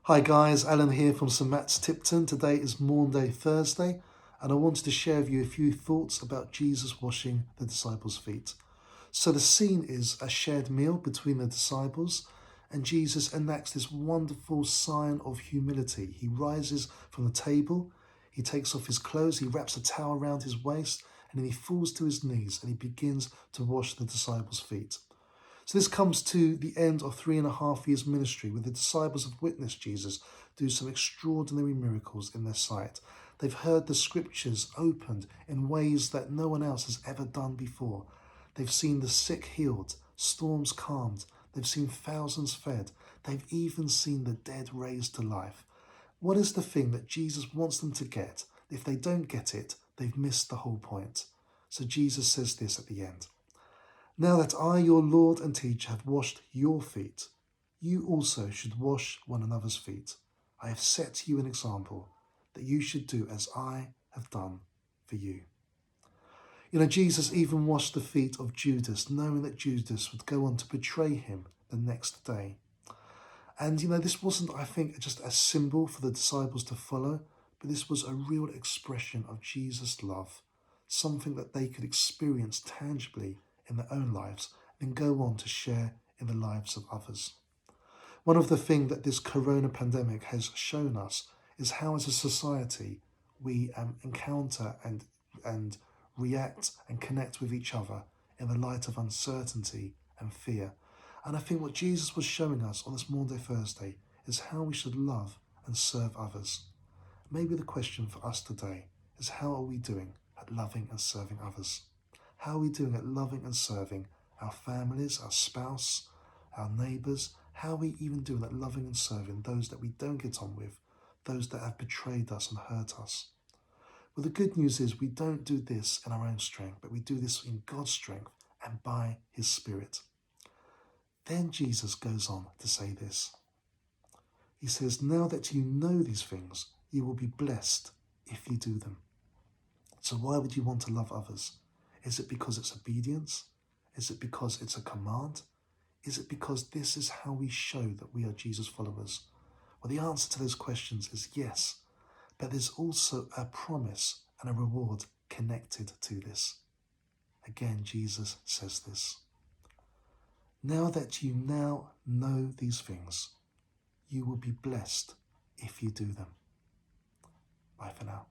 Hi guys, Alan here from St Matt's Tipton. Today is Maundy Thursday and I wanted to share with you a few thoughts about Jesus washing the disciples' feet. So the scene is a shared meal between the disciples and Jesus enacts this wonderful sign of humility. He rises from the table, he takes off his clothes, he wraps a towel around his waist and then he falls to his knees and he begins to wash the disciples' feet. So this comes to the end of 3.5 years ministry where the disciples have witnessed Jesus do some extraordinary miracles in their sight. They've heard the scriptures opened in ways that no one else has ever done before. They've seen the sick healed, storms calmed. They've seen thousands fed. They've even seen the dead raised to life. What is the thing that Jesus wants them to get? If they don't get it, they've missed the whole point. So Jesus says this at the end. Now that I, your Lord and teacher, have washed your feet, you also should wash one another's feet. I have set you an example that you should do as I have done for you. Jesus even washed the feet of Judas, knowing that Judas would go on to betray him the next day. And this wasn't, I think, just a symbol for the disciples to follow, but this was a real expression of Jesus' love, something that they could experience tangibly in their own lives and go on to share in the lives of others. One of the things that this corona pandemic has shown us is how as a society we encounter and react and connect with each other in the light of uncertainty and fear. And I think what Jesus was showing us on this Maundy Thursday is how we should love and serve others. Maybe the question for us today is, how are we doing at loving and serving others? How are we doing at loving and serving our families, our spouse, our neighbours? How are we even doing at loving and serving those that we don't get on with, those that have betrayed us and hurt us? Well, the good news is we don't do this in our own strength, but we do this in God's strength and by his Spirit. Then Jesus goes on to say this. He says, now that you know these things, you will be blessed if you do them. So why would you want to love others? Is it because it's obedience? Is it because it's a command? Is it because this is how we show that we are Jesus followers? Well, the answer to those questions is yes, but there's also a promise and a reward connected to this. Again, Jesus says this. Now that you now know these things, you will be blessed if you do them. Bye for now.